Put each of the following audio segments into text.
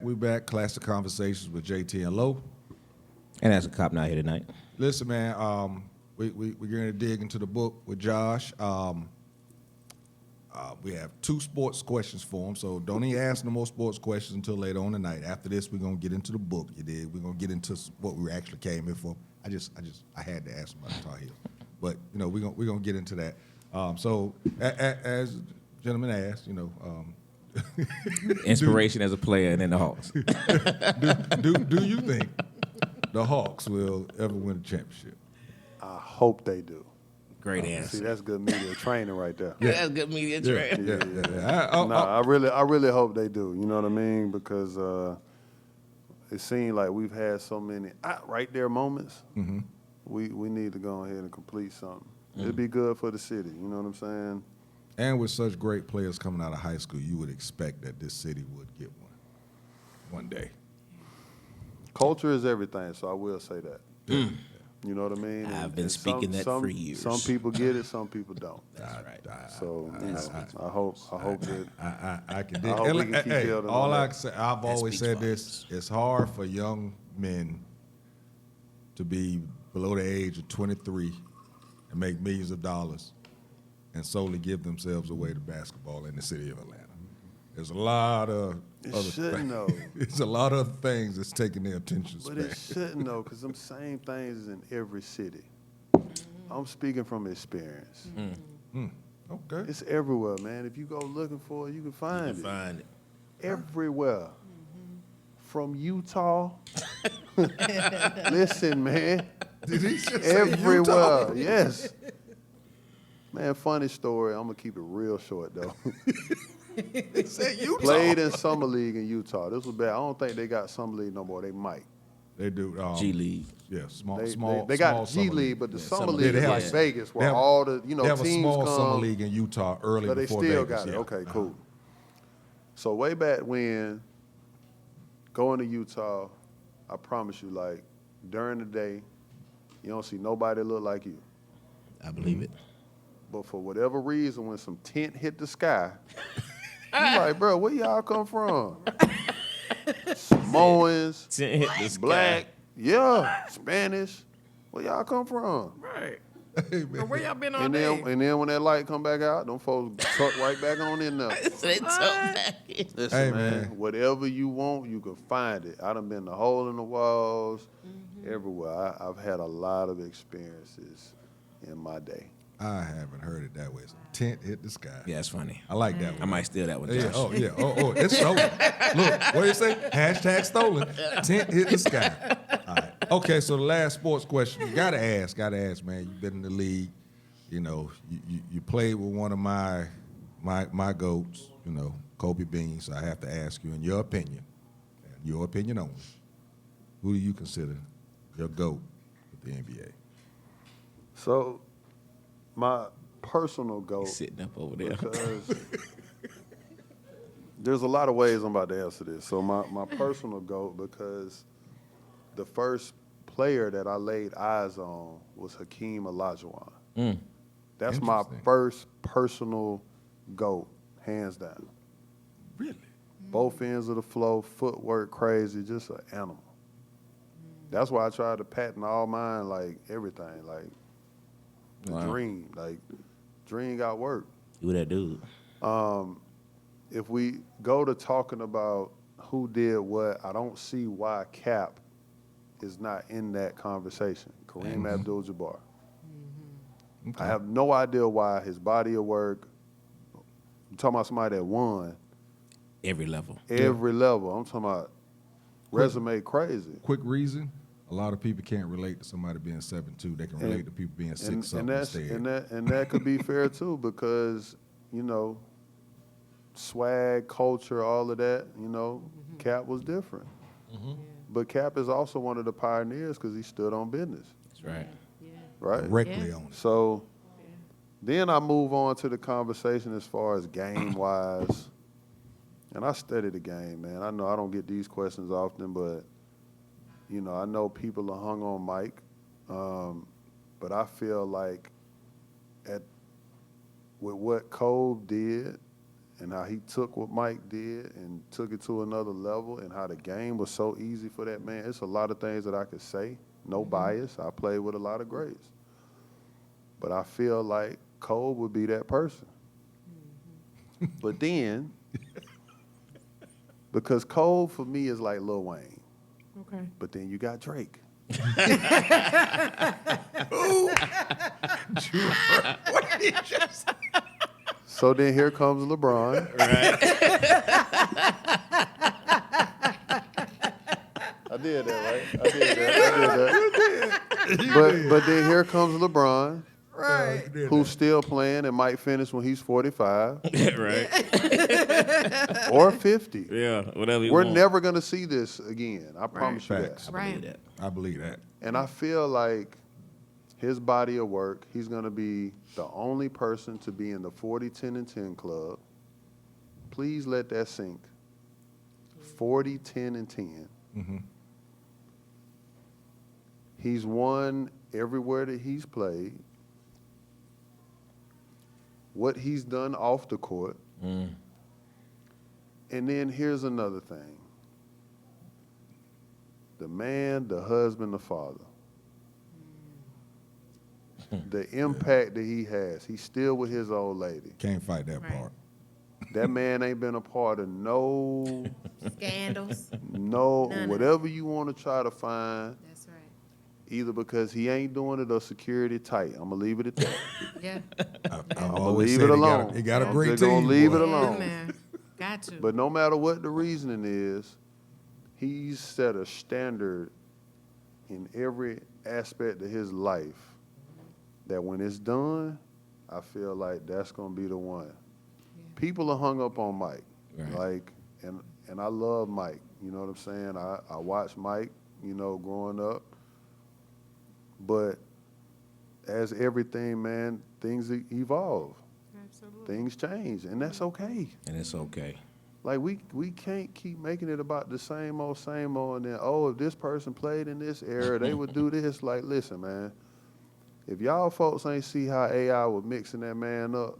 We back, Classic Konversations with JT and Lo. And as a cop not here tonight. Listen, man, we're going to dig into the book with Josh. We have 2 sports questions for him, so don't even ask no more sports questions until later on tonight. After this, we're going to get into the book, you did. We're going to get into what we actually came in for. I had to ask him about Tar Heel. But, we're going to get into that. So, as the gentleman asked, Inspiration as a player and then the Hawks. do you think the Hawks will ever win a championship? I hope they do. Great answer. See, that's good media training right there. Yeah, that's good media training. Yeah. I really hope they do. You know what I mean? Because it seems like we've had so many right there moments. Mm-hmm. We need to go ahead and complete something. It'd be good for the city. You know what I'm saying? And with such great players coming out of high school, you would expect that this city would get one day. Culture is everything, so I will say that. Mm. You know what I mean? I've been speaking that for years. Some people get it, some people don't. That's right. So I hope that I can. I hope we can keep building all on I that. can say, I've always said this: it's hard for young men to be below the age of 23 and make millions of dollars and solely give themselves away to basketball in the city of Atlanta. There's a lot of other things. It's a lot of things that's taking their attention span. But it shouldn't though, because them same things is in every city. I'm speaking from experience. Okay. It's everywhere, man. If you go looking for it, you can find it. Everywhere. From Utah. Listen, man. Did he just Everywhere. Utah? Yes. Man, funny story. I'm going to keep it real short, though. He said Utah. Played in Summer League in Utah. This was bad. I don't think they got Summer League no more. They might. They do. G League. Yeah, small. They got small G summer League, but the Summer Summer League League, is yeah. like Vegas, where They have- all the They have a teams small come. summer league in Utah early But they before still Vegas. got it. Yeah. Okay, cool. So way back when, going to Utah, I promise you, like, during the day, you don't see nobody look like you. I believe it. But for whatever reason, when some tent hit the sky, you like, bro, where y'all come from? Samoans, Hit the sky. black, yeah, Spanish. Where y'all come from? Right. Hey, man. Where y'all been all And day? then when that light come back out, them folks tuck right back on in there. So they took back in. Listen, Hey, man, man. whatever you want, you can find it. I done been the hole in the walls, everywhere. I've had a lot of experiences in my day. I haven't heard it that way. Some tent hit the sky. Yeah, it's funny. I like that I one. might steal that one, Yeah, Josh. oh, yeah. Oh, it's stolen. Look, what do you say? Hashtag stolen. Tent hit the sky. All right. Okay, so the last sports question. You gotta ask, man. You've been in the league. You played with one of my goats, Kobe Bean. So I have to ask you, in your opinion only, who do you consider your goat with the NBA? So, my personal goal, He's sitting up over there. because there's a lot of ways I'm about to answer this. So my personal goal, because the first player that I laid eyes on was Hakeem Olajuwon. That's my Interesting. first personal goal, hands down. Really? Both ends of the flow, footwork crazy, just an animal. That's why I tried to patent all mine, like everything, like the Wow. dream, like dream got work. Who that dude? If we go to talking about who did what, I don't see why Cap is not in that conversation. Kareem Abdul-Jabbar. Okay. I have no idea why his body of work. I'm talking about somebody that won Every level. every level. I'm talking about resume crazy. Quick reason: a lot of people can't relate to somebody being 7'2". They can relate to people being 6'something and that's instead. and that could be fair too, because swag, culture, all of that. Cap was different, but Cap is also one of the pioneers because he stood on business, That's right. right? Directly on it. So then I move on to the conversation as far as game wise, and I study the game, man. I know I don't get these questions often, but I know people are hung on Mike, but I feel like with what Kobe did and how he took what Mike did and took it to another level, and how the game was so easy for that man. It's a lot of things that I could say. No bias. I played with a lot of greats. But I feel like Cole would be that person. But then, because Cole for me is like Lil Wayne. Okay. But then you got Drake. So then here comes LeBron. Right. I did that, right? I did that. But then here comes LeBron, Right. who's still playing and might finish when he's 45 Right. or 50. Yeah. Whatever you We're want. never going to see this again. I promise you Facts. that. Right. that. I believe that. And I feel like his body of work, he's going to be the only person to be in the 40, 10, and 10 club. Please let that sink. 40, 10, and 10. Mm-hmm. He's won everywhere that he's played. What he's done off the court. Mm. And then here's another thing. The man, the husband, the father. The impact that he has. He's still with his old lady. Can't fight that Right. part. That man ain't been a part of no, Scandals. None of whatever you want to try to find, That's right. either because he ain't doing it or security tight. I'm going to leave it at that. Yeah. I've I'ma always leave said it he alone. He got a I'm great just gonna team. leave boy. it alone. Yeah, man. Got to. But no matter what the reasoning is, he's set a standard in every aspect of his life that when it's done, I feel like that's going to be the one. People are hung up on Mike. Right. Like, and I love Mike. You know what I'm saying? I watched Mike, you know, growing up. But as everything, man, things evolve. Absolutely. Things change, and that's okay. And it's okay. Like, we can't keep making it about the same old, and then, oh, if this person played in this era, they would do this. Like, listen, man, if y'all folks ain't see how AI was mixing that man up,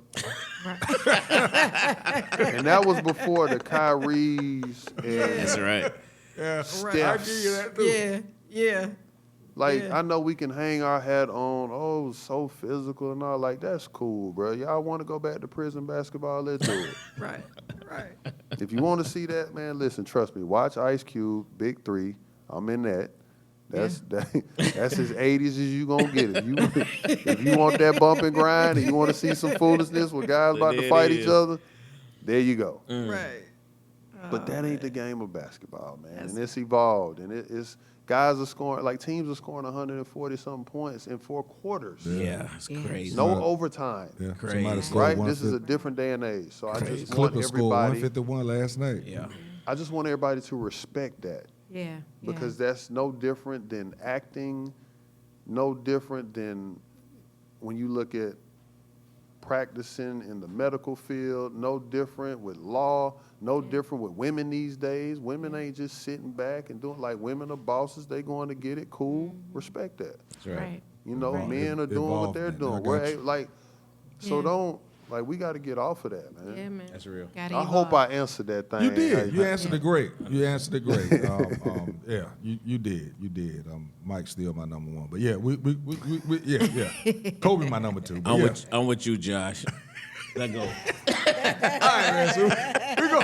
and that was before the Kyries That's and right. Yeah, Steph's. I give you that too. Yeah. Yeah. Like, Yeah. I know we can hang our hat on, oh, it was so physical and all. Like, that's cool, bro. Y'all want to go back to prison basketball? Let's do it. Right. Right. If you want to see that, man, listen, trust me. Watch Ice Cube, Big 3. I'm in that. That's as 80s as you gonna get. If you want that bump and grind and you want to see some foolishness with guys about There to it fight is. each other, there you go. Right. But that ain't the game of basketball, man. And it's evolved, and it's guys are scoring, like teams are scoring 140 something points in 4 quarters. Yeah, it's Yeah. crazy. No overtime. Yeah, Crazy. somebody scored Right? This is a 150. different day and age. So I just want Clippers scored everybody. 151 last night. Yeah. I just want everybody to respect that. Yeah. Because that's no different than acting, no different than when you look at practicing in the medical field, no different with law, no different with women these days. Women ain't just sitting back and doing, like, women are bosses, they going to get it, cool, respect that. That's right. Right. You know, Right. men are doing what they're Evolvement, doing. I got We're you. like, so Yeah. don't, like, we got to get off of that, man. Yeah, man. That's real. Gotta I hope evolve. I answered that thing. You did. You Hey, answered it great. You answered it great. Yeah, you did. You did. Mike's still my number one, but yeah, we yeah. Kobe my number 2. But yeah. I'm with you, Josh. Let go. All right, man. So we go.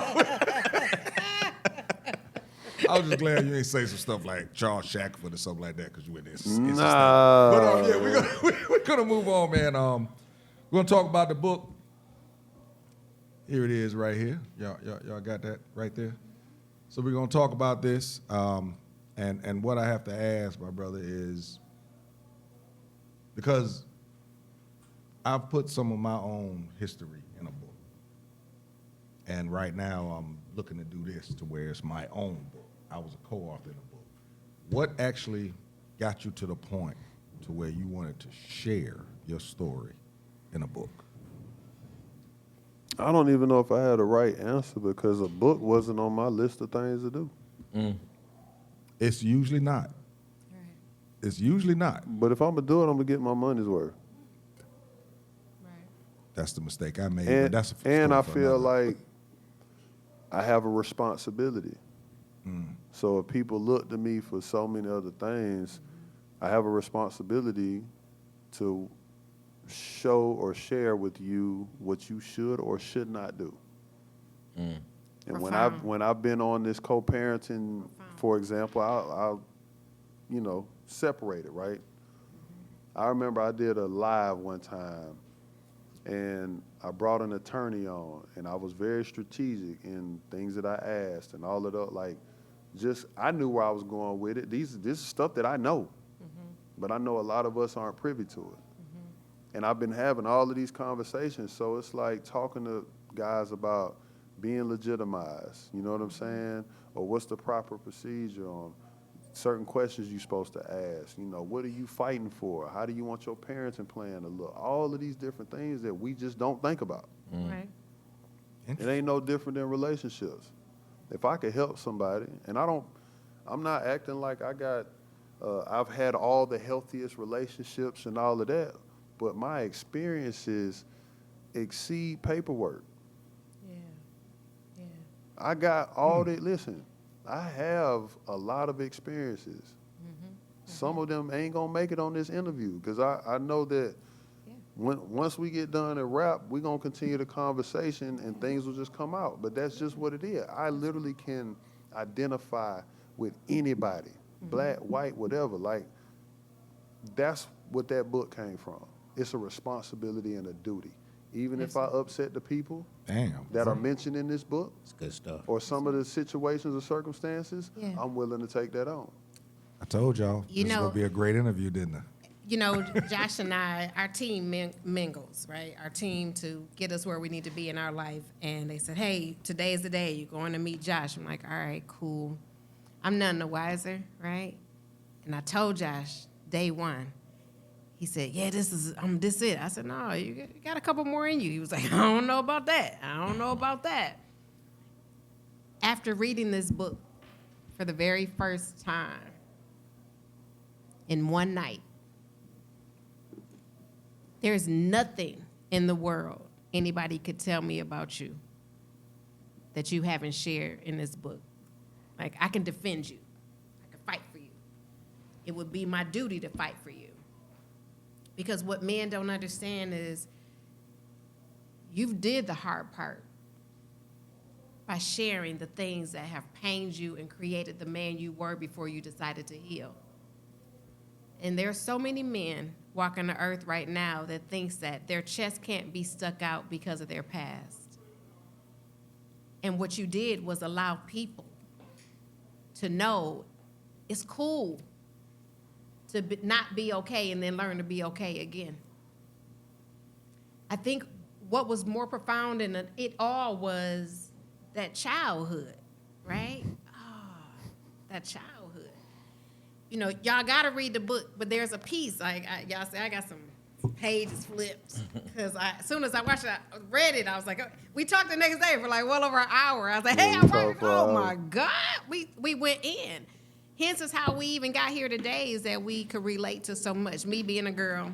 I was just glad you didn't say some stuff like Charles Shackford or something like that because you went there. Nah. But yeah, we're gonna move on, man. We're gonna talk about the book. Here it is, right here. Y'all got that right there. So we're gonna talk about this, and what I have to ask my brother is because I've put some of my own history in a book, and right now I'm looking to do this to where it's my own book. I was a co-author in a book. What actually got you to the point to where you wanted to share your story in a book? I don't even know if I had a right answer because a book wasn't on my list of things to do. It's usually not. Right. It's usually not. But if I'm going to do it, I'm going to get my money's worth. Right. That's the mistake I made. but And, that's a and story I for feel another. like I have a responsibility. So if people look to me for so many other things, I have a responsibility to show or share with you what you should or should not do. And Profound. when I've been on this co-parenting, for example, I'll separate it, right? I remember I did a live one time, and I brought an attorney on, and I was very strategic in things that I asked and all of that. I knew where I was going with it. This is stuff that I know, but I know a lot of us aren't privy to it. And I've been having all of these conversations, so it's like talking to guys about being legitimized, you know what I'm saying? Or what's the proper procedure on certain questions you're supposed to ask. What are you fighting for? How do you want your parenting plan to look? All of these different things that we just don't think about. Right. It ain't no different than relationships. If I could help somebody, and I'm not acting like I've had all the healthiest relationships and all of that, but my experiences exceed paperwork. Yeah. I got all that. Listen, I have a lot of experiences. Some of them ain't gonna make it on this interview because I know that once we get done and wrap, we're gonna continue the conversation and things will just come out. But that's just what it is. I literally can identify with anybody, black, white, whatever. That's what that book came from. It's a responsibility and a duty. Even if I upset the people that are mentioned in this book, It's good stuff. or some of the situations or circumstances, Yeah. I'm willing to take that on. I told y'all this is going to be a great interview, didn't I? Josh and I, our team mingles, right? Our team to get us where we need to be in our life. And they said, hey, today is the day. You're going to meet Josh. I'm like, all right, cool. I'm none the wiser, right? And I told Josh day one. He said, yeah, this is it. I said, no, you got a couple more in you. He was like, I don't know about that. After reading this book for the very first time in one night, there's nothing in the world anybody could tell me about you that you haven't shared in this book. Like, I can defend you. I can fight for you. It would be my duty to fight for you. Because what men don't understand is you did the hard part by sharing the things that have pained you and created the man you were before you decided to heal. And there are so many men walking the earth right now that thinks that their chest can't be stuck out because of their past. And what you did was allow people to know it's cool to not be okay and then learn to be okay again. I think what was more profound in it all was that childhood, right? That childhood. Y'all got to read the book, but there's a piece, y'all say, I got some pages flipped, because as soon as I read it, I was like, we talked the next day for well over an hour. I was like, hey, Yeah, I'm we right. talked for Oh an my hour. God, we went in. Hence is how we even got here today, is that we could relate to so much. Me being a girl,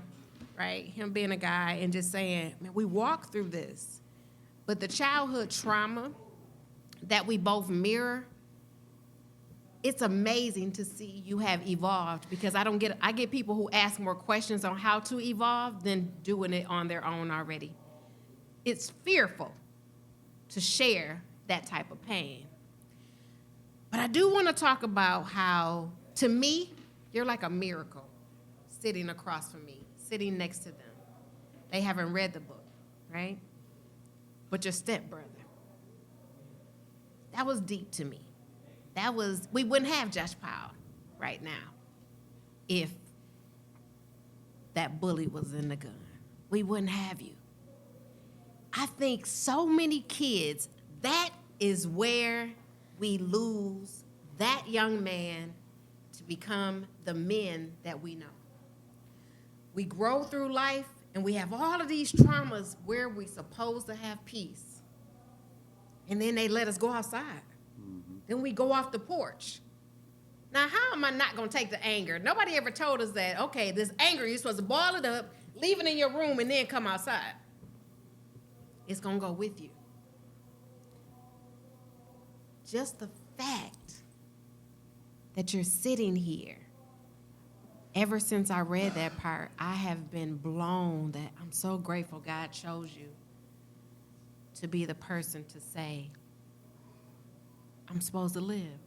right? Him being a guy, and just saying, man, we walk through this. But the childhood trauma that we both mirror, it's amazing to see you have evolved, because I get people who ask more questions on how to evolve than doing it on their own already. It's fearful to share that type of pain. But I do want to talk about how, to me, you're like a miracle sitting across from me, sitting next to them. They haven't read the book, right? But your stepbrother. That was deep to me. We wouldn't have Josh Powell right now if that bully was in the gun. We wouldn't have you. I think so many kids, that is where we lose that young man to become the men that we know. We grow through life and we have all of these traumas where we're supposed to have peace. And then they let us go outside. Then we go off the porch. Now, how am I not going to take the anger? Nobody ever told us that, okay, this anger, you're supposed to ball it up, leave it in your room, and then come outside. It's going to go with you. just the fact that you're sitting here, ever since I read that part, I have been blown that I'm so grateful God chose you to be the person to say, I'm supposed to live.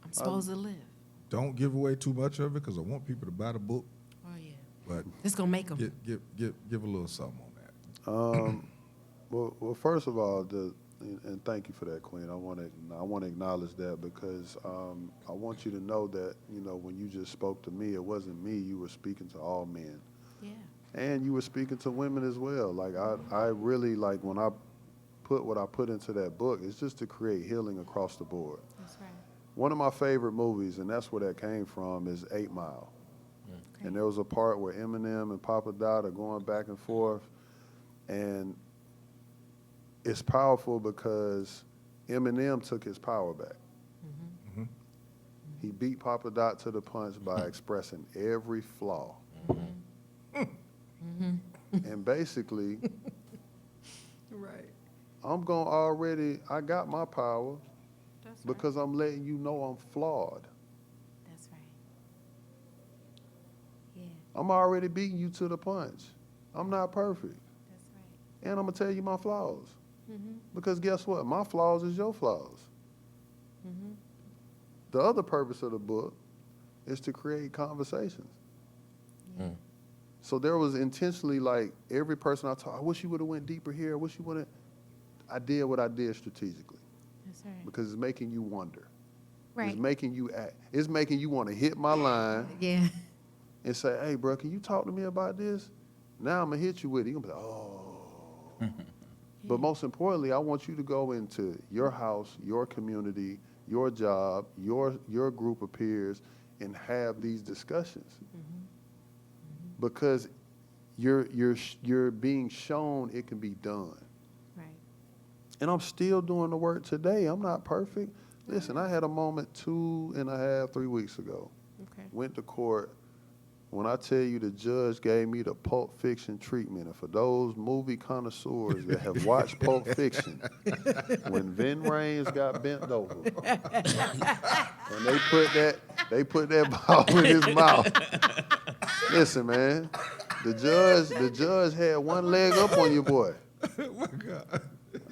I'm supposed to live. Don't give away too much of it because I want people to buy the book. Oh, yeah. But This going to make them. give a little something on that. Well, first of all, and thank you for that, Queen. I want to acknowledge that because I want you to know that, you know, when you just spoke to me, it wasn't me. You were speaking to all men. Yeah. And you were speaking to women as well. Like, I really, like, when I put what I put into that book, it's just to create healing across the board. That's right. One of my favorite movies, and that's where that came from, is 8 Mile. Okay. And there was a part where Eminem and Papa Dot are going back and forth. And it's powerful because Eminem took his power back. Mhm. He beat Papa Dot to the punch by expressing every flaw. And basically, Right. I got my power That's right. because I'm letting you know I'm flawed. That's right. Yeah, I'm already beating you to the punch. I'm not perfect. that's right. And I'm going to tell you my flaws. Mm-hmm. Because guess what? My flaws is your flaws. Mm-hmm. The other purpose of the book is to create conversations. Mm. So there was intentionally, like, every person I talked, I wish you would have went deeper here. I wish you would have. I did what I did strategically That's right. because it's making you wonder. Right. It's making you act. It's making you want to hit my line Yeah. and say, hey, bro, can you talk to me about this? Now I'm going to hit you with it. You're going to be like, oh. But most importantly, I want you to go into your house, your community, your job, your group of peers, and have these discussions. Because you're being shown it can be done. Right. And I'm still doing the work today. I'm not perfect. Listen, I had a moment 2.5, 3 weeks ago. Okay. Went to court. When I tell you the judge gave me the Pulp Fiction treatment, and for those movie connoisseurs that have watched Pulp Fiction, when Vin Rames got bent over, and they put that ball in his mouth. Listen, man, the judge had one leg up on your boy. Oh my God.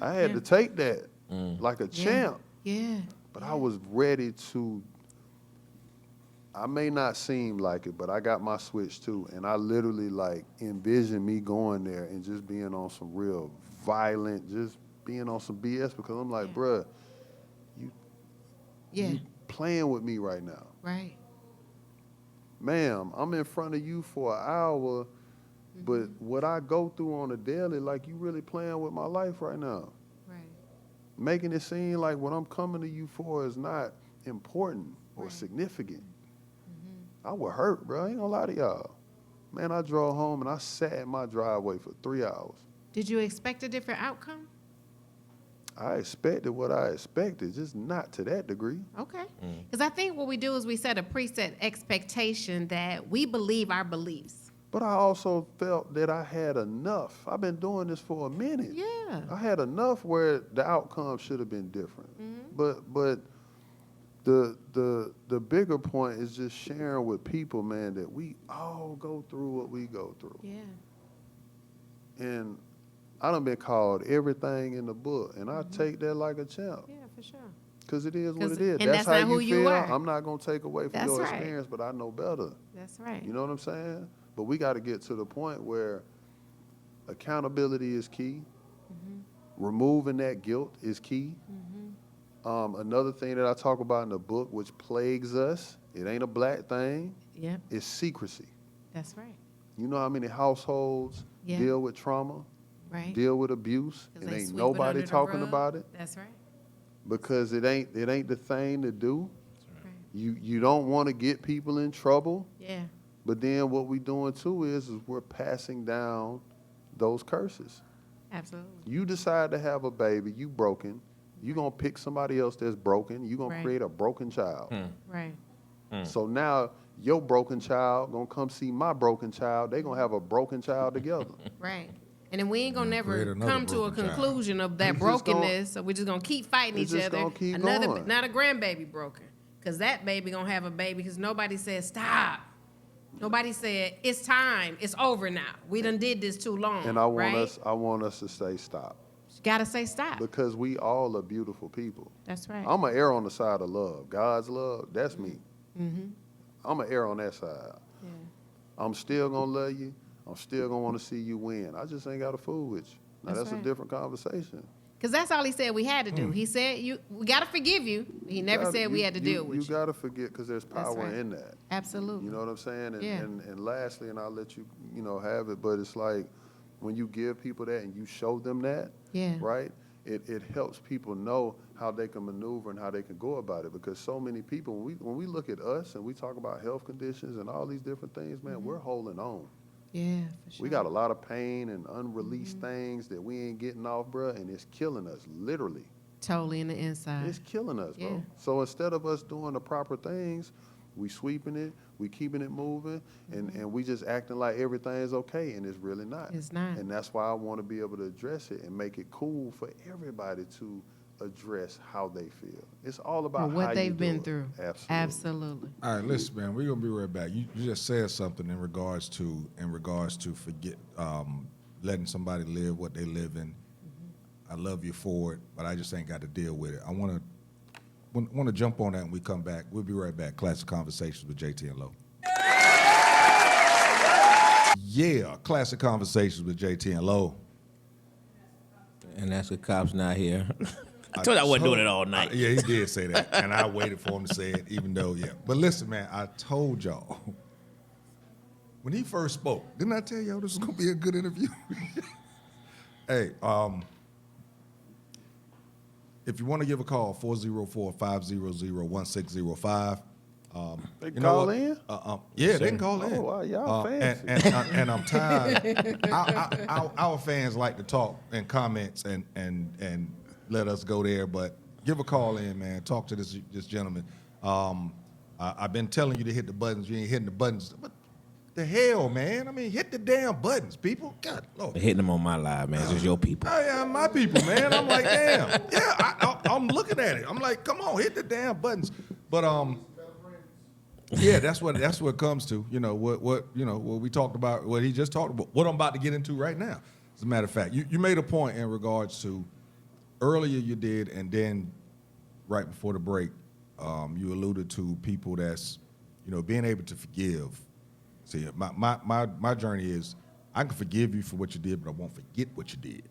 I had to take that like a champ, Yeah. but I was ready to. I may not seem like it, but I got my switch too. And I literally like envision me going there and just being on some real violent, just being on some BS because I'm like, bruh, Yeah. you playing with me right now. Right. Ma'am, I'm in front of you for an hour, but what I go through on a daily, like you really playing with my life right now. Right. Making it seem like what I'm coming to you for is not important or significant. I would hurt, bro. I ain't gonna lie to y'all. Man, I drove home and I sat in my driveway for 3 hours. Did you expect a different outcome? I expected what I expected, just not to that degree. Okay. Because I think what we do is we set a preset expectation that we believe our beliefs. But I also felt that I had enough. I've been doing this for a minute. Yeah. I had enough where the outcome should have been different. But the bigger point is just sharing with people, man, that we all go through what we go through. Yeah. And I done been called everything in the book, and I take that like a champ. Yeah, for sure. Because it is what 'Cause- it is. and that's how not who you feel. are. I'm not going to take away from That's your right. experience, but I know better. That's right. You know what I'm saying? But we got to get to the point where accountability is key. Removing that guilt is key. Another thing that I talk about in the book, which plagues us, it ain't a black thing, Yep. is secrecy. That's right. You know how many households Yeah. deal with trauma, Right. deal with abuse, 'Cause and they ain't sweep it nobody under the talking rug. about it That's right. because it ain't the thing to do. Right. You don't want to get people in trouble, Yeah. but then what we doing too is we're passing down those curses. Absolutely. You decide to have a baby, you broken. You gonna pick somebody else that's broken. You gonna Right. create a broken child. Right. So now your broken child gonna come see my broken child. They gonna have a broken child together. Right. And then we ain't gonna create never another come to a broken child. conclusion of that It's just gonna- brokenness. So we're just gonna keep fighting it's each just other. gonna keep Another, going. not a grandbaby broken, because that baby gonna have a baby. Because nobody said stop. Nobody said it's time. It's over now. We done did this too long. And I want right? I want us to say stop. Gotta say stop. Because we all are beautiful people. That's right. I'm going to err on the side of love. God's love, that's me. Mm-hmm. I'm going to err on that side. Yeah. I'm still going to love you. I'm still going to want to see you win. I just ain't got to fool with you. Now, That's that's right. a different conversation. Because that's all he said we had to do. He said we gotta forgive you. He never said we had to deal with you. You got to forget because there's power right. in that. Absolutely. You know what I'm saying? And, Yeah. and lastly, and I'll let you, have it, but it's like when you give people that and you show them that, Yeah. right? It helps people know how they can maneuver and how they can go about it. Because so many people, when we look at us and we talk about health conditions and all these different things, man, we're holding on. Yeah, for sure. We got a lot of pain and unreleased things that we ain't getting off, bruh, and it's killing us, literally. Totally in the inside. It's killing us, bro. Yeah. So instead of us doing the proper things, we sweeping it, we keeping it moving, and we just acting like everything's okay, and it's really not. It's not. And that's why I want to be able to address it and make it cool for everybody to address how they feel. It's all about Or what how they've you been do it. through. Absolutely. Absolutely. All right, listen, man. We're gonna be right back. You just said something in regards to forget letting somebody live what they live in. I love you for it, but I just ain't got to deal with it. I want to jump on that when we come back. We'll be right back. Classic Conversations with JT and Lo. Yeah, Classic Conversations with JT and Lo. And that's the cops not here. I told you I wasn't doing it all night. Yeah, he did say that, and I waited for him to say it, even though, yeah. But listen, man, I told y'all, when he first spoke, didn't I tell y'all this was going to be a good interview? Hey, if you want to give a call, 404-500-1605. They You know call what? in? Yeah, they can call in. Oh, wow, y'all fancy. And I'm tired. Our fans like to talk and comments and let us go there, but give a call in, man. Talk to this gentleman. I've been telling you to hit the buttons. You ain't hitting the buttons. What the hell, man? I mean, hit the damn buttons, people. God, Lord. They're hitting them on my live, man. It's just your people. Oh, yeah, my people, man. I'm like, damn. Yeah, I'm looking at it. I'm like, come on, hit the damn buttons. But yeah, that's what it comes to. You know what we talked about, what he just talked about, what I'm about to get into right now. As a matter of fact, you made a point in regards to earlier you did, and then right before the break, you alluded to people that's being able to forgive. See, my journey is I can forgive you for what you did, but I won't forget what you did.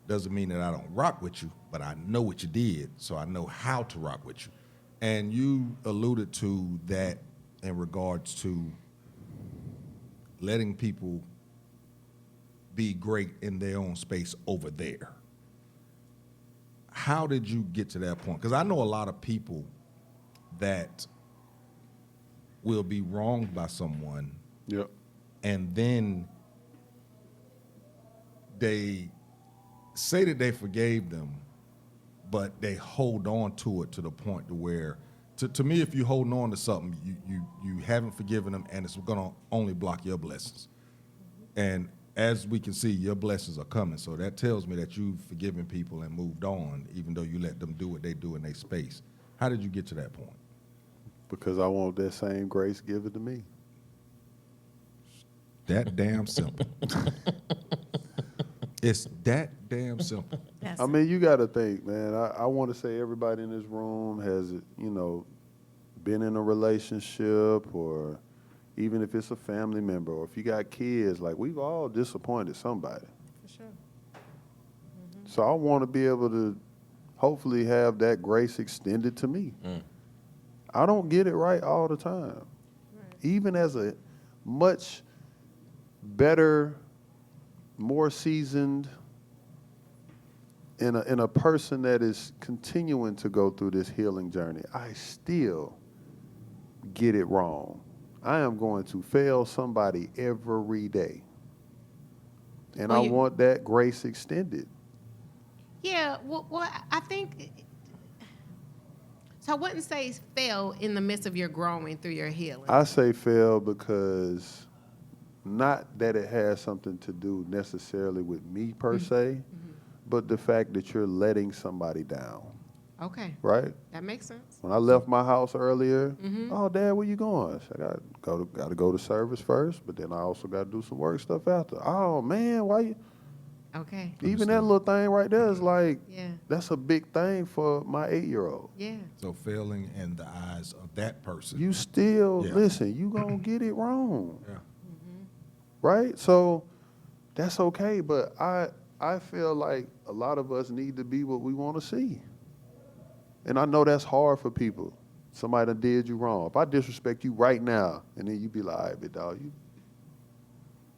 Doesn't mean that I don't rock with you, but I know what you did, so I know how to rock with you. And you alluded to that in regards to letting people be great in their own space over there. How did you get to that point? Because I know a lot of people that will be wronged by someone, Yep. and then they say that they forgave them, but they hold on to it to the point to where, to me, if you holding on to something, you haven't forgiven them, and it's gonna only block your blessings. And as we can see, your blessings are coming. So that tells me that you've forgiven people and moved on, even though you let them do what they do in their space. How did you get to that point? Because I want that same grace given to me. That damn simple. It's that damn simple. That's I mean, you got to think, man. I want to say everybody in this room has, been in a relationship, or even if it's a family member, or if you got kids, like we've all disappointed somebody. for sure. So I want to be able to hopefully have that grace extended to me. I don't get it right all the time. Even as a much better, more seasoned, in a person that is continuing to go through this healing journey, I still get it wrong. I am going to fail somebody every day. And Well, I want that grace extended. Yeah, well, I think, so I wouldn't say fail in the midst of your growing through your healing. I say fail because not that it has something to do necessarily with me per se, but the fact that you're letting somebody down, Okay. right? That makes sense. When I left my house earlier, oh, Dad, where you going? I said, got to go to service first, but then I also got to do some work stuff after. Oh, man, why you? Okay. Even that little thing right there is like, Yeah. that's a big thing for my 8-year-old. Yeah. So failing in the eyes of that person. You still, Yeah. listen, you going to get it wrong, Yeah. right? So that's okay, but I feel like a lot of us need to be what we want to see. And I know that's hard for people. Somebody done did you wrong. If I disrespect you right now, and then you be like, all right, big dog,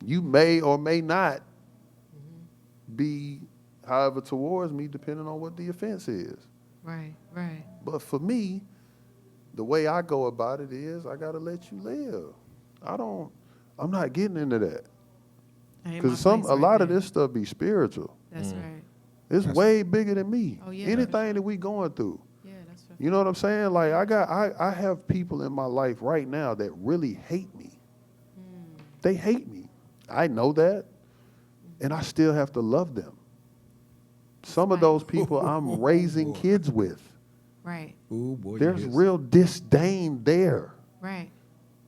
you may or may not be however towards me depending on what the offense is. Right. Right. But for me, the way I go about it is I got to let you live. I'm not getting into that. Because a lot of this stuff be spiritual. That's right. It's way bigger than me. Oh, yeah. Anything that we going through. Yeah, that's right. You know what I'm saying? Like I have people in my life right now that really hate me. They hate me. I know that. And I still have to love them. Some of those people I'm raising kids with. Right. Ooh, boy, There's yes. real disdain there. Right.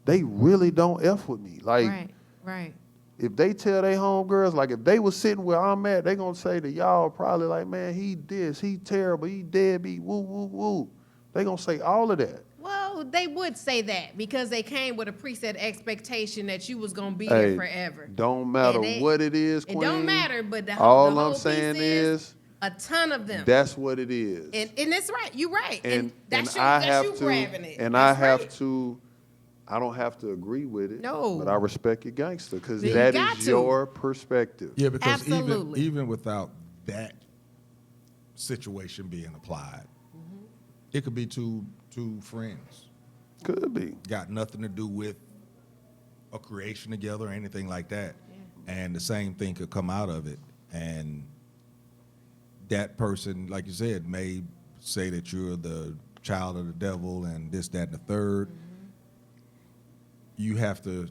They really don't F with me. Like, Right. Right. if they tell their homegirls, like if they was sitting where I'm at, they gonna say to y'all probably like, man, he this, he terrible, he deadbeat, woo, woo, woo. They gonna say all of that. Well, they would say that because they came with a preset expectation that you was gonna be Hey, there forever. Don't matter And they- what it is, It Queen. don't matter, but the All whole I'm piece saying is a ton of them. that's what it is. And it's right. You're right. And that's I have you to, grabbing it. and That's I have right. to. I don't have to agree with it. No. But I respect your gangster because You that got is to. your perspective. Yeah, because Absolutely. even without that situation being applied, it could be two friends. Could be. Got nothing to do with a creation together or anything like that. And the same thing could come out of it. And that person, like you said, may say that you're the child of the devil and this, that, and the third. You have to,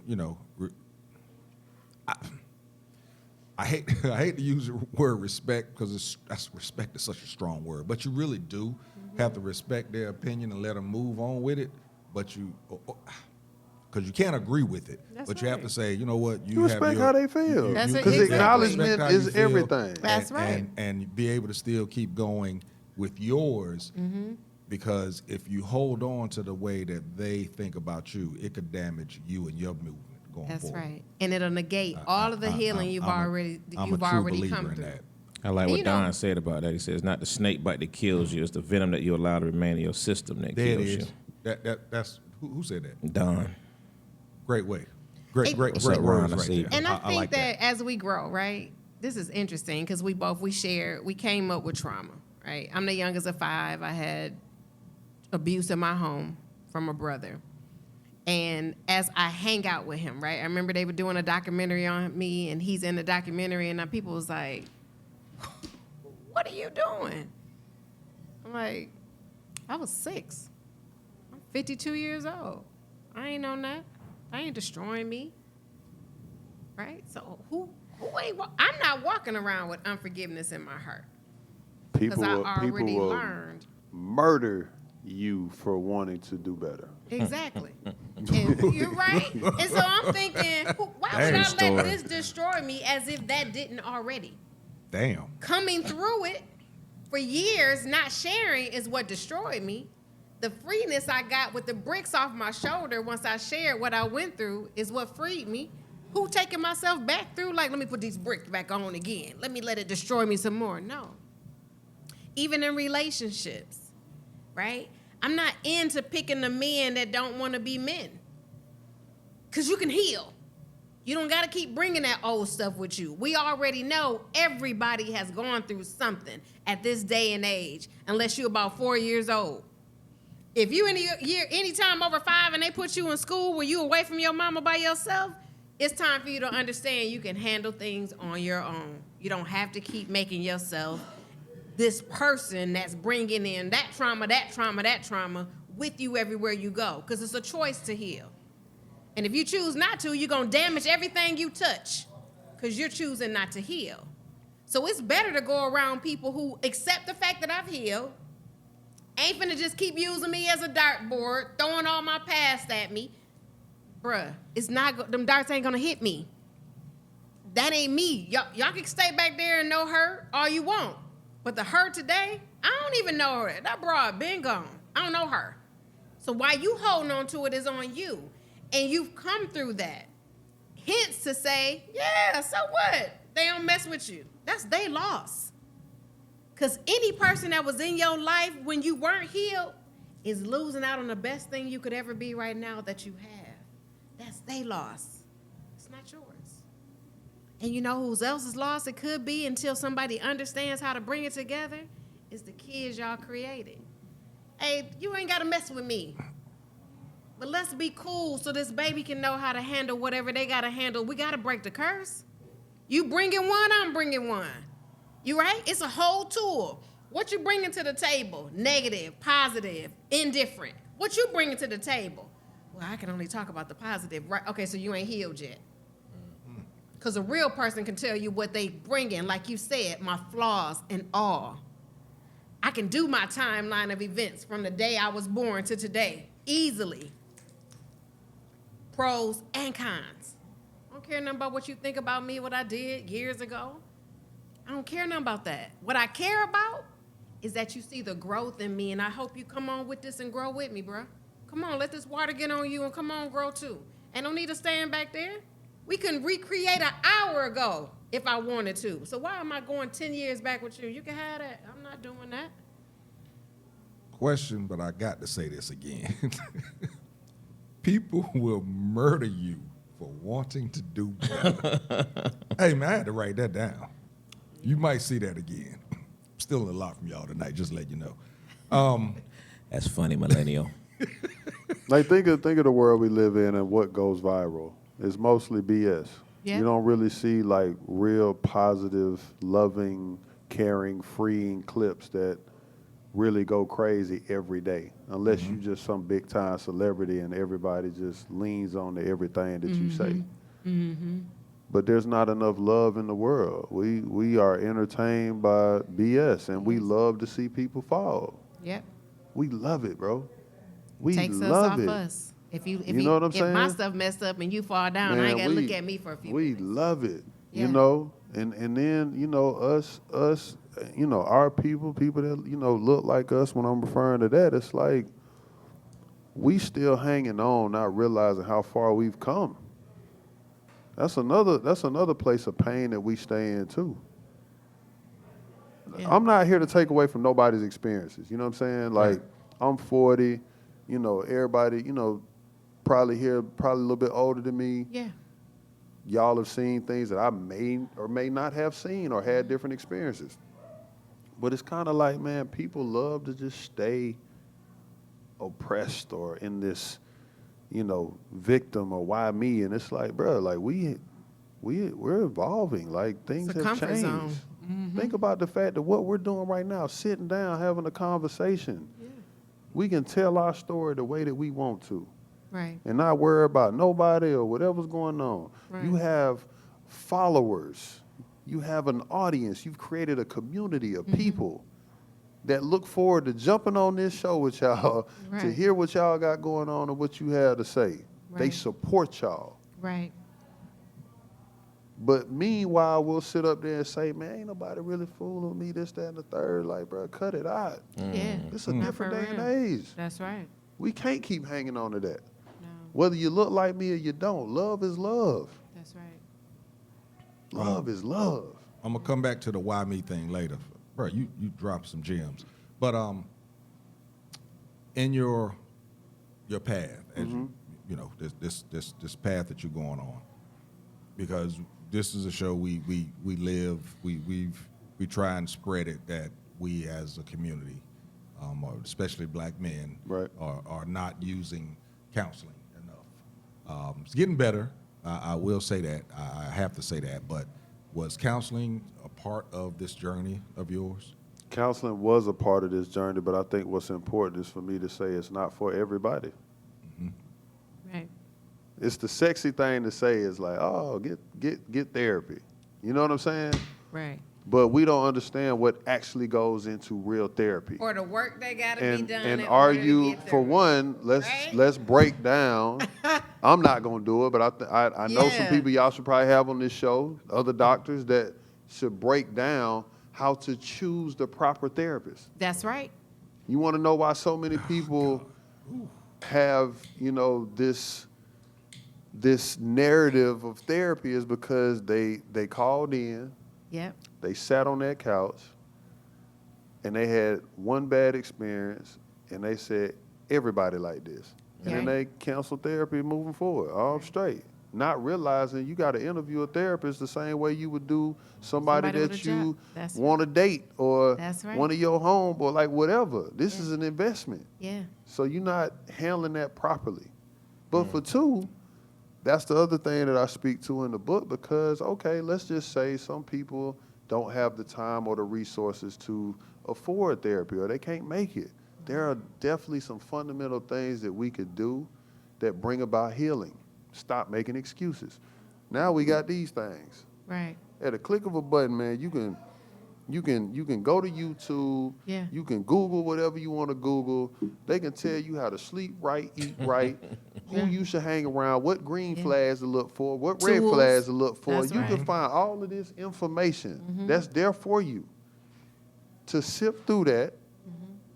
I hate to use the word respect because respect is such a strong word, but you really do have to respect their opinion and let them move on with it. But because you can't agree with it, That's but you have right. to say, you know what, You respect how they feel. That's it, Because exactly. acknowledgement respect how you is feel everything. That's right. And be able to still keep going with yours. Because if you hold on to the way that they think about you, it could damage you and your movement going That's forward. right. And it'll negate all of the healing you've I'm already a true believer come in through. that. I like And what you know- Don said about that. He says, "Not the snake bite that kills you; it's the venom that you allow to remain in your system that There it kills is. you." That's who said that? Don. Great way. Great What's words up, Ron? I right see there. you. And I think like that as we grow, right, this is interesting because we came up with trauma, right? I'm the youngest of 5. I had abuse in my home from a brother. And as I hang out with him, right, I remember they were doing a documentary on me and he's in the documentary and people was like, what are you doing? I'm like, I was 6. I'm 52 years old. I ain't on that. I ain't destroying me. Right? So who ain't I'm not walking around with unforgiveness in my heart. Because I already will learned. murder you for wanting to do better. Exactly. And you're right. And so I'm thinking, why would I story. let this destroy me as if that didn't already? Damn. Coming through it for years, not sharing is what destroyed me. The freeness I got with the bricks off my shoulder once I shared what I went through is what freed me. Who taking myself back through? Like, let me put these bricks back on again. Let me let it destroy me some more. No. Even in relationships, right? I'm not into picking the men that don't want to be men. Because you can heal. You don't got to keep bringing that old stuff with you. We already know everybody has gone through something at this day and age, unless you're about 4 years old. If you anytime over 5 and they put you in school where you away from your mama by yourself, it's time for you to understand you can handle things on your own. You don't have to keep making yourself this person that's bringing in that trauma with you everywhere you go, because it's a choice to heal. And if you choose not to, you're going to damage everything you touch because you're choosing not to heal. So it's better to go around people who accept the fact that I've healed, ain't finna just keep using me as a dartboard, throwing all my past at me. Bruh, them darts ain't gonna hit me. That ain't me. Y'all can stay back there and know her all you want. But the her today, I don't even know her. That broad been gone. I don't know her. So why you holding on to it is on you. And you've come through that. Hence to say, yeah, so what? They don't mess with you. That's they loss. Because any person that was in your life when you weren't healed is losing out on the best thing you could ever be right now that you have. That's they loss. It's not yours. And you know whose else's loss it could be until somebody understands how to bring it together? Is the kids y'all created. Hey, you ain't got to mess with me. But let's be cool so this baby can know how to handle whatever they got to handle. We got to break the curse. You bringing one, I'm bringing one. You right? It's a whole tool. What you bringing to the table? Negative, positive, indifferent. What you bringing to the table? Well, I can only talk about the positive, right? Okay, so you ain't healed yet. Because a real person can tell you what they bringing, like you said, my flaws and all. I can do my timeline of events from the day I was born to today, easily. Pros and cons. I don't care nothing about what you think about me, what I did years ago. I don't care nothing about that. What I care about is that you see the growth in me, and I hope you come on with this and grow with me, bro. Come on, let this water get on you and come on, grow too. And don't need to stand back there. We can recreate an hour ago if I wanted to. So why am I going 10 years back with you? You can have that. I'm not doing that. Question, but I got to say this again. People will murder you for wanting to do better. Hey, man, I had to write that down. You might see that again. Stealing a lot from y'all tonight, just to let you know. That's funny, millennial. Like, think of the world we live in and what goes viral. It's mostly BS. Yeah. You don't really see, like, real positive, loving, caring, freeing clips that really go crazy every day, unless you just some big-time celebrity and everybody just leans on to everything that you say. Mm-hmm. But there's not enough love in the world. We are entertained by BS, and we love to see people fall. Yep. We love it, bro. We Takes us love off it. us. If you know what I'm saying? If my stuff messed up and you fall down, I ain't gotta look at me for a few We minutes. love it, Yeah. you know, and then us, our people that look like us. When I'm referring to that, it's like we still hanging on, not realizing how far we've come. That's another place of pain that we stay in too. Yeah. I'm not here to take away from nobody's experiences. You know what I'm saying? Like, Right. I'm 40. Everybody, probably a little bit older than me. Yeah. Y'all have seen things that I may or may not have seen or had different experiences. But it's kind of like, man, people love to just stay oppressed or in this, victim or why me? And it's like, bro, like we're evolving. Like, things It's a have comfort changed. zone. Mm-hmm. Think about the fact that what we're doing right now, sitting down, having a conversation. Yeah. We can tell our story the way that we want to. Right. And not worry about nobody or whatever's going on. Right. You have followers. You have an audience. You've created a community of people that look forward to jumping on this show with y'all to Right. hear what y'all got going on and what you have to say. They Right. support y'all. Right. But meanwhile, we'll sit up there and say, man, ain't nobody really fooling me, this, that, and the third. Like, bro, cut it out. Yeah. It's a Not different for day and real. age. That's right. We can't keep hanging on to that. No. Whether you look like me or you don't, love is love. That's right. Love is love. I'm gonna come back to the why me thing later, bro. You dropped some gems, but in your path, as you know, this path that you're going on, because this is a show we live, we try and spread it that we as a community, or especially black men, Right. are not using counseling enough. It's getting better. I will say that. I have to say that. But was counseling a part of this journey of yours? Counseling was a part of this journey, but I think what's important is for me to say it's not for everybody. Right. it's the sexy thing to say is like, oh, get therapy. You know what I'm saying? Right. But we don't understand what actually goes into real therapy. Or the work that got to be done. And in are order to you, get for there. one, let's break down. I'm not gonna do it, but I know some Yeah. people y'all should probably have on this show, other doctors that should break down how to choose the proper therapist. That's right. You want to know why so many people have, this narrative of therapy is because they called in, Yep. they sat on that couch, and they had one bad experience, and they said, everybody like this. And then they canceled therapy moving forward, all straight. Not realizing you got to interview a therapist the same way you would do somebody with that a you job. That's want to date or That's right. one of your home or like whatever. This is an investment. Yeah. So you're not handling that properly. But for two, that's the other thing that I speak to in the book because, okay, let's just say some people don't have the time or the resources to afford therapy or they can't make it. There are definitely some fundamental things that we could do that bring about healing. Stop making excuses. Now we got these things. Right. At a click of a button, man, you can go to YouTube. Yeah. You can Google whatever you want to Google. They can tell you how to sleep right, eat right, who you should hang around, what green flags to look for, what red Tools. flags to look for. That's You right. can find all of this information that's there for you to sift through that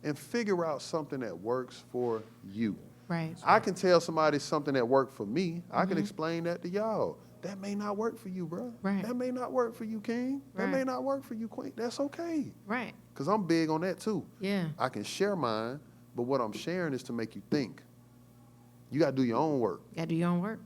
and figure out something that works for you. Right. I can tell somebody something that worked for me. I can explain that to y'all. That may not work for you, bro. Right. That may not work for you, King. That may Right. not work for you, Queen. That's okay. Right. Because I'm big on that, too. Yeah. I can share mine, but what I'm sharing is to make you think. You got to do your own work. Got to do your own work.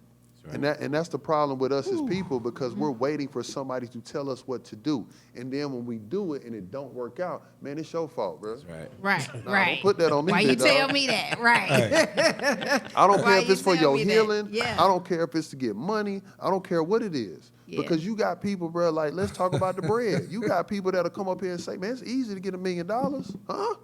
And that's the problem with us as people because we're waiting for somebody to tell us what to do. And then when we do it and it don't work out, man, it's your fault, bro. That's right. Right. Nah, right. don't put that on me, Why you big dog. tell me that? Right. I don't Why care if you it's for tell your me that? healing. Yeah. I don't care if it's to get money. I don't care what it is. Yeah. Because you got people, bro, like, let's talk about the bread. You got people that'll come up here and say, man, it's easy to get $1 million. Huh?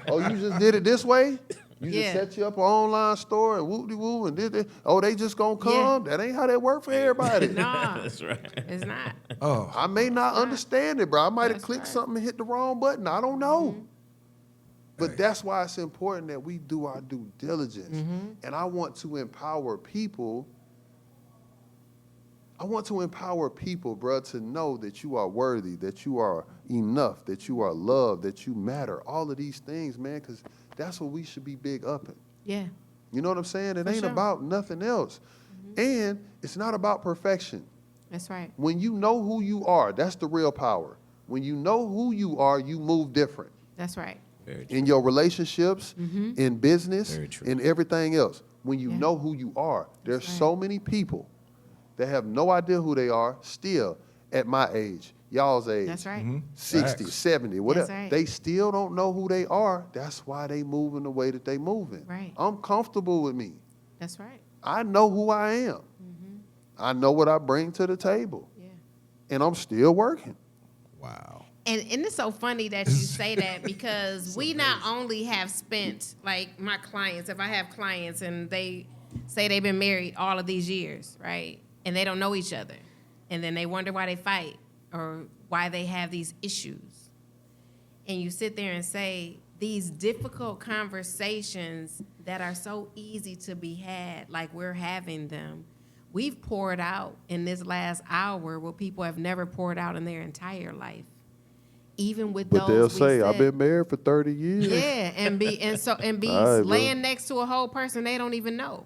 Oh, you just did it this way? You Yeah. just set you up an online store and whoop-de-woo and did it. Oh, they just gonna come? That ain't how that work for everybody. No, That's right. it's not. Oh, I may not understand it, bro. I might have That's clicked right. something and hit the wrong button. I don't know. But that's why it's important that we do our due diligence. And I want to empower people. I want to empower people, bro, to know that you are worthy, that you are enough, that you are loved, that you matter. All of these things, man, because that's what we should be big up in. Yeah. You know what I'm saying? It For ain't sure. about nothing else. And it's not about perfection. That's right. When you know who you are, that's the real power. When you know who you are, you move different. That's right. Very true. In your relationships, in business, Very true. in everything else. When you Yeah. know who you are, there's right. so many people that have no idea who they are still at my age, y'all's age. That's right. 60, Facts. 70, whatever. right. They still don't know who they are. That's why they moving the way that they moving. Right. I'm comfortable with me. That's right. I know who I am. I know what I bring to the table. Yeah. And I'm still working. wow. And it's so funny that you say that because we not only have spent, like my clients, if I have clients and they say they've been married all of these years, right? And they don't know each other. And then they wonder why they fight or why they have these issues. And you sit there and say, these difficult conversations that are so easy to be had, like we're having them, we've poured out in this last hour what people have never poured out in their entire life. Even with But those they'll we say, I've said- been married for 30 years. yeah, and be All right, bro. laying next to a whole person they don't even know.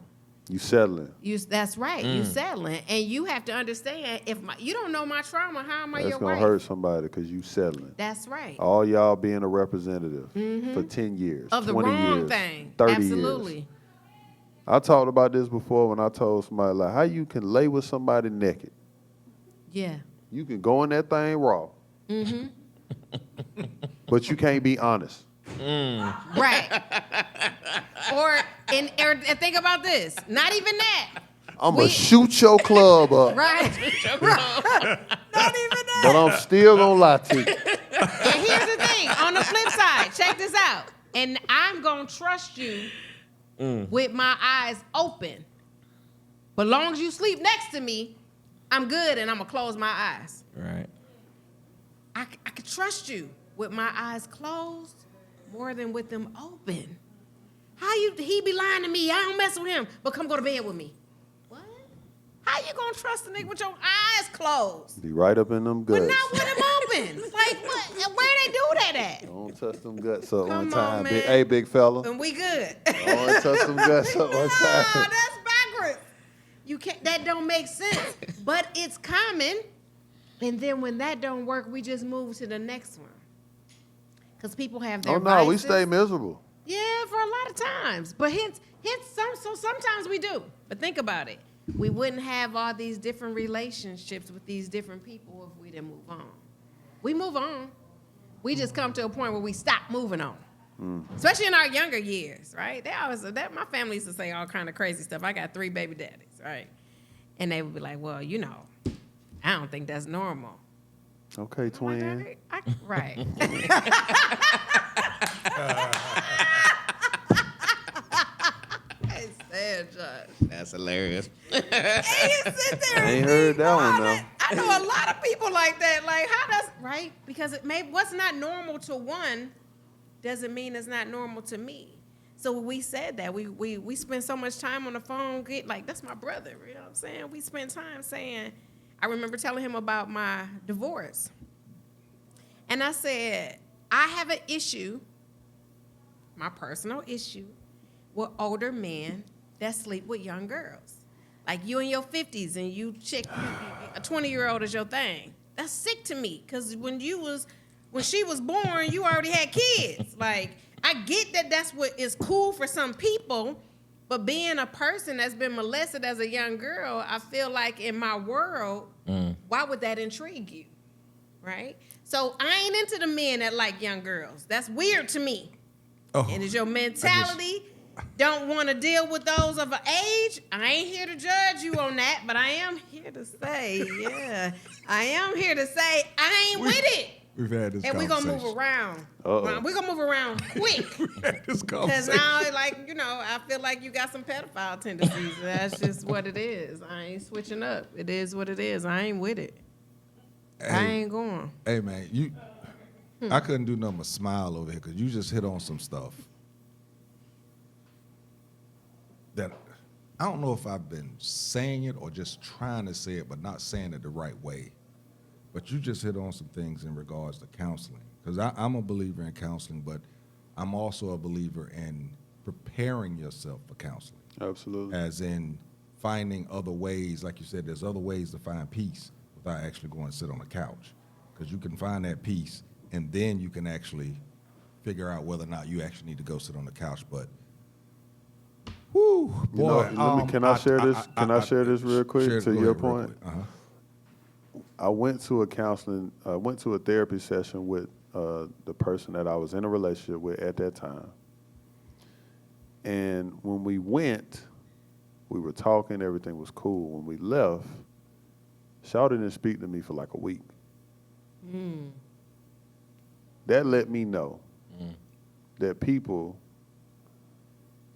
You settling. That's right. You settling, and you have to understand if you don't know my trauma, how am I That's your going wife? to hurt somebody because you settling. That's right. All y'all being a representative for 10 years, Of the 20 wrong years, thing. 30 Absolutely. years. I talked about this before when I told somebody, like, how you can lay with somebody naked. Yeah. You can go in that thing raw. But you can't be honest. Right. or think about this. Not even that. I'm going to shoot your club up, Right. Not even that. but I'm still going to lie to you. And here's the thing. On the flip side, check this out. And I'm gonna trust you with my eyes open. But long as you sleep next to me, I'm good and I'm going to close my eyes. Right. I can trust you with my eyes closed more than with them open. He be lying to me. I don't mess with him, but come go to bed with me. What? How you gonna trust a nigga with your eyes closed? Be right up in them guts. But not with them open. Like, what? Where they do that at? Don't touch them guts up Come one time. on, man. Hey, big fella. And we good. Don't touch them guts up one No, time. that's backwards. You can't. That don't make sense. But it's common. And then when that don't work, we just move to the next one. Because people have their Oh, no, we vices. stay miserable. Yeah, for a lot of times. But so sometimes we do. But think about it. We wouldn't have all these different relationships with these different people if we didn't move on. We move on. We just come to a point where we stop moving on. Especially in our younger years, right? My family used to say all kind of crazy stuff. I got 3 baby daddies, right? And they would be like, well, I don't think that's normal. Okay, twin. Right. I said, Josh. That's hilarious. And you sit there I ain't and heard think, that one, "Oh, though." I know a lot of people like that. Like, how does, right? Because what's not normal to one doesn't mean it's not normal to me. So we said that. We spend so much time on the phone. That's my brother. You know what I'm saying? We spend time saying, I remember telling him about my divorce. And I said, I have an issue, my personal issue, with older men that sleep with young girls. Like you in your 50s and you a 20-year-old is your thing. That's sick to me. Because when she was born, you already had kids. Like, I get that that's what is cool for some people, but being a person that's been molested as a young girl, I feel like in my world, why would that intrigue you, right? So I ain't into the men that like young girls. That's weird to me. Oh, And is your mentality don't want to deal with those of an age? I ain't here to judge you on that, but I am here to say, I am here to say I ain't with it. We've had this And we're conversation. going to move around. Uh-oh. We're going to move around quick. We've had this Because conversation. now, I feel like you got some pedophile tendencies. That's just what it is. I ain't switching up. It is what it is. I ain't with it. I ain't going. Hey, man, I couldn't do nothing but smile over here because you just hit on some stuff that I don't know if I've been saying it or just trying to say it, but not saying it the right way. But you just hit on some things in regards to counseling. Because I'm a believer in counseling, but I'm also a believer in preparing yourself for counseling. Absolutely. As in finding other ways, like you said, there's other ways to find peace without actually going to sit on the couch. Because you can find that peace, and then you can actually figure out whether or not you actually need to go sit on the couch. But, whoo, boy. Can I share this? Can I share this real quick share it, to go your ahead, real point? quick. Uh-huh. I went to a therapy session with the person that I was in a relationship with at that time. And when we went, we were talking, everything was cool. When we left, Shawty didn't speak to me for like a week. That let me know that people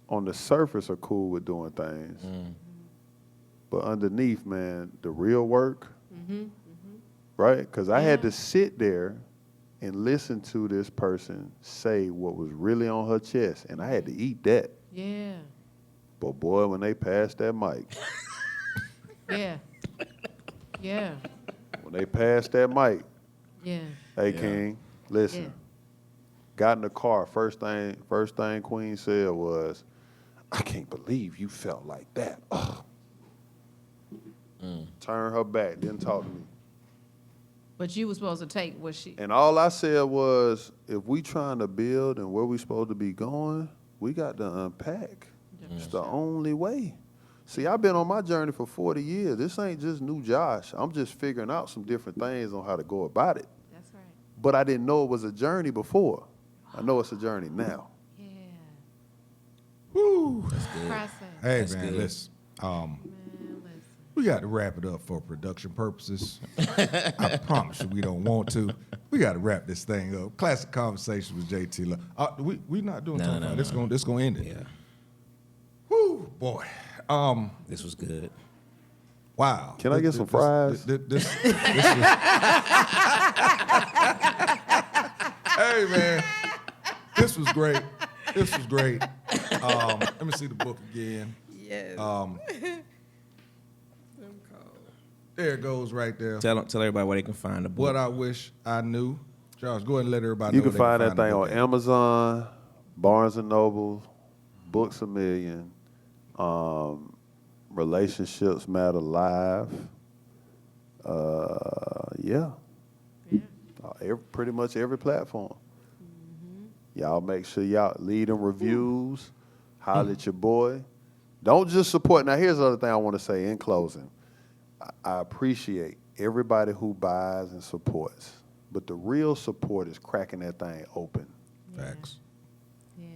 on the surface are cool with doing things. But underneath, man, the real work, right? Because I had to sit there and listen to this person say what was really on her chest, and I had to eat that. Yeah. But boy, when they passed that mic, Yeah. Yeah. when they passed that mic, Yeah. hey King, listen. Yeah. Got in the car. First thing Queen said was, "I can't believe you felt like that." Ugh. Turn her back, didn't talk to me. But you were supposed to take what she. And all I said was, if we trying to build and where we supposed to be going, we got to unpack. It's the only way. See, I've been on my journey for 40 years. This ain't just new Josh. I'm just figuring out some different things on how to go about it. That's right. But I didn't know it was a journey before. I know it's a journey now. Yeah. Woo. Process. Hey, That's man, good. listen. Man, listen. We got to wrap it up for production purposes. I promise you we don't want to. We got to wrap this thing up. Classic Conversations with JT. We not doing No, top no, five. no. This gonna end it. Yeah. boy. This was good. Wow. Can I get some fries? This hey, man. This was great. This was great. Let me see the book again. Yes. There it goes right there. Tell everybody where they can find the book. What I wish I knew. Josh, go ahead and let everybody You know. can find that the thing book on at. Amazon, Barnes & Noble, Books A Million, Relationships Matter Live. Yeah. Pretty much every platform. Y'all make sure y'all leave them reviews, holler at your boy. Don't just support. Now, here's the other thing I want to say in closing. I appreciate everybody who buys and supports, but the real support is cracking that thing open. Facts. Yeah,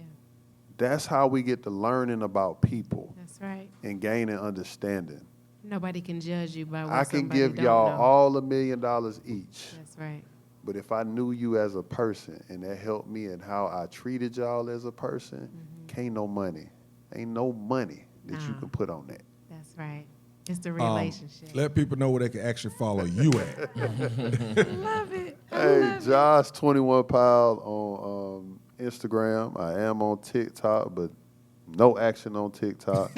That's how we get to learning about people that's right. and gaining understanding. Nobody can judge you by what I can somebody give don't y'all know. all $1 million each, That's right. but if I knew you as a person and that helped me in how I treated y'all as a person, ain't no money that you can put on that. That's right. It's the relationship. Let people know where they can actually follow you at. Love it. Hey, Josh 21 Powell on Instagram. I am on TikTok, but no action on TikTok.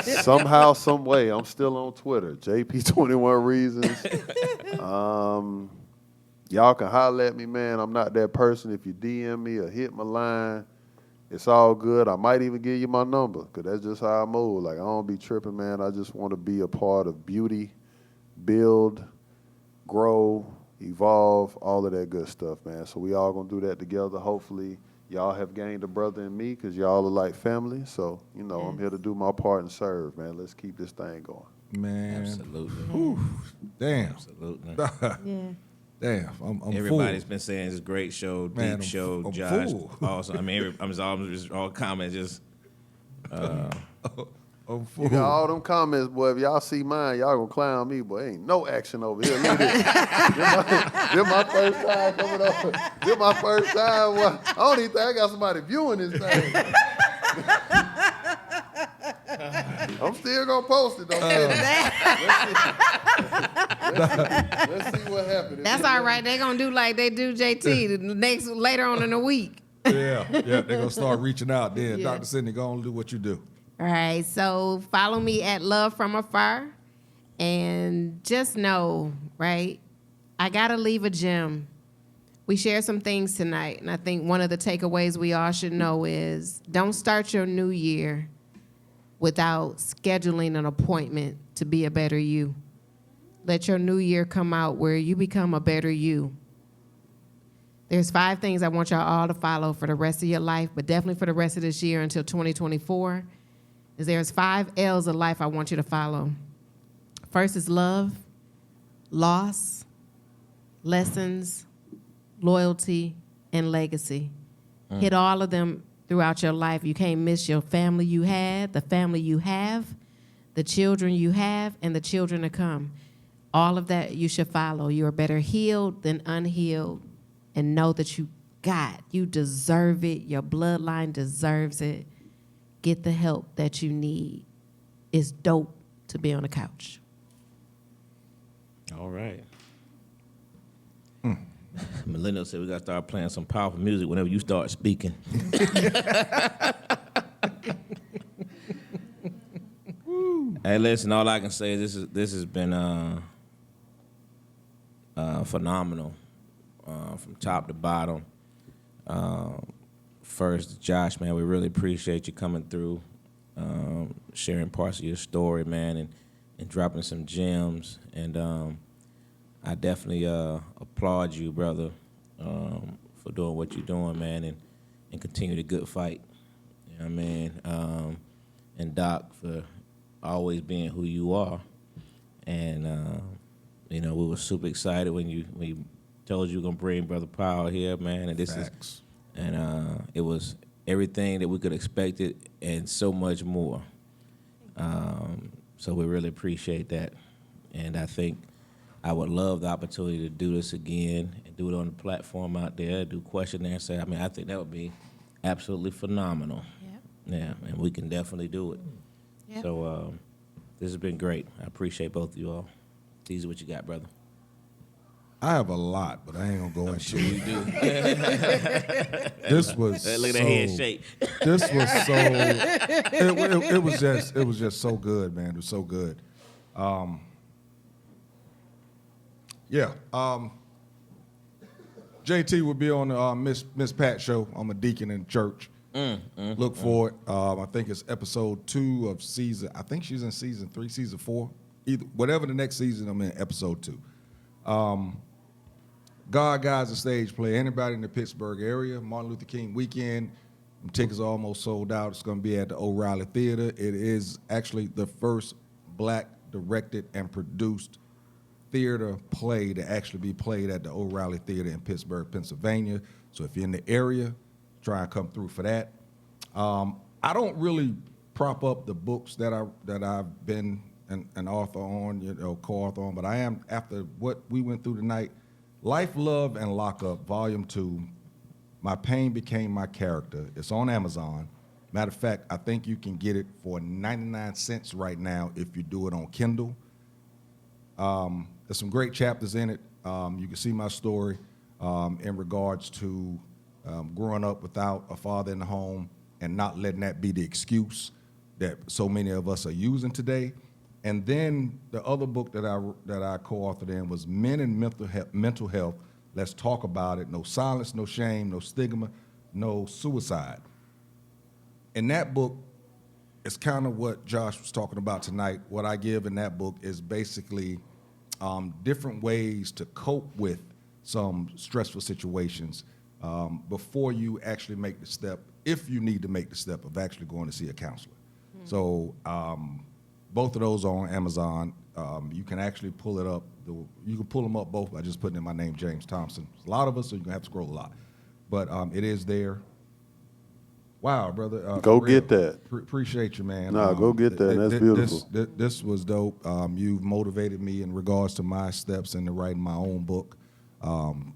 Somehow, some way, I'm still on Twitter. JP21 Reasons. Y'all can holler at me, man. I'm not that person. If you DM me or hit my line, it's all good. I might even give you my number, because that's just how I move. Like, I don't be tripping, man. I just want to be a part of beauty, build, grow, evolve, all of that good stuff, man. So we all going to do that together. Hopefully, y'all have gained a brother in me, because y'all are like family. So, I'm here to do my part and serve, man. Let's keep this thing going. Man. Absolutely. Whew. Damn. Absolutely. Yeah. Damn. I'm Everybody's full. been saying it's a great show, Man, deep show, I'm Josh. full. Awesome. I mean, I'm just all comments just. I'm You full. got all them comments, boy. If y'all see mine, y'all gonna clown me, boy. Ain't no action over here. Look at this. This my first time coming over. This my first time. Well, I don't even think I got somebody viewing this thing. I'm still gonna post it though. Let's see what happens. That's all right. They're going to do like they do JT later on in the week. Yeah, they're going to start reaching out then. Yeah. Dr. Sidney, go on and do what you do. All right. So follow me at Love From Afar. And just know, right, I got to leave a gem. We shared some things tonight. And I think one of the takeaways we all should know is don't start your new year without scheduling an appointment to be a better you. Let your new year come out where you become a better you. There's 5 things I want y'all all to follow for the rest of your life, but definitely for the rest of this year until 2024. There's 5 L's of life I want you to follow. First is love, loss, lessons, loyalty, and legacy. Hit all of them throughout your life. You can't miss your family you had, the family you have, the children you have, and the children to come. All of that you should follow. You are better healed than unhealed. And know that you deserve it. Your bloodline deserves it. Get the help that you need. It's dope to be on the couch. All right. Melinda said we got to start playing some powerful music whenever you start speaking. Hey, listen, all I can say is this has been phenomenal from top to bottom. First, Josh, man, we really appreciate you coming through, sharing parts of your story, man, and dropping some gems. And I definitely applaud you, brother, for doing what you're doing, man, and continue the good fight. You know what I mean? And Doc for always being who you are. And, we were super excited when you told you were going to bring Brother Powell here, man. And Facts. it was everything that we could expect it and so much more. So we really appreciate that. And I think I would love the opportunity to do this again and do it on the platform out there, do question and answer. I mean, I think that would be absolutely phenomenal. Yep. Yeah, and we can definitely do it. Yep. So this has been great. I appreciate both of you all. Teasy, what you got, brother? I have a lot, but I ain't gonna go into You it. do. This was Look at so, that head shake. This was so. It was just so good, man. It was so good. JT will be on the Miss Pat show. I'm a deacon in church. Look for it. I think it's episode 2 of season. I think she's in season 3, season 4. Either whatever the next season, I'm in episode 2. God Guides a stage play. Anybody in the Pittsburgh area, Martin Luther King weekend. Tickets are almost sold out. It's going to be at the O'Reilly Theater. It is actually the first black directed and produced theater play to actually be played at the O'Reilly Theater in Pittsburgh, Pennsylvania. So if you're in the area, try and come through for that. I don't really prop up the books that I've been an author on, co-author on, but I am, after what we went through tonight, Life, Love, and Lockup, Volume 2, My Pain Became My Character. It's on Amazon. Matter of fact, I think you can get it for 99 cents right now if you do it on Kindle. There's some great chapters in it. You can see my story in regards to growing up without a father in the home and not letting that be the excuse that so many of us are using today. And then the other book that I co-authored in was Men and Mental Health. Let's talk about it. No silence, no shame, no stigma, no suicide. In that book, it's kind of what Josh was talking about tonight. What I give in that book is basically different ways to cope with some stressful situations before you actually make the step, if you need to make the step of actually going to see a counselor. So both of those are on Amazon. You can actually pull it up. You can pull them up both by just putting in my name, James Thompson. There's a lot of us, so you're going to have to scroll a lot. But it is there. Wow, brother. Go for real. get that. Appreciate you, man. Nah, go get that. That's beautiful. This was dope. You've motivated me in regards to my steps into writing my own book.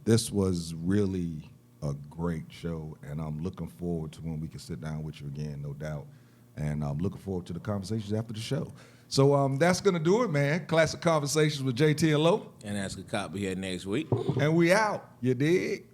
This was really a great show, and I'm looking forward to when we can sit down with you again, no doubt. And I'm looking forward to the conversations after the show. So that's going to do it, man. Classic Conversations with JT and Lo. And Ask a Cop be here next week. And we out. You dig?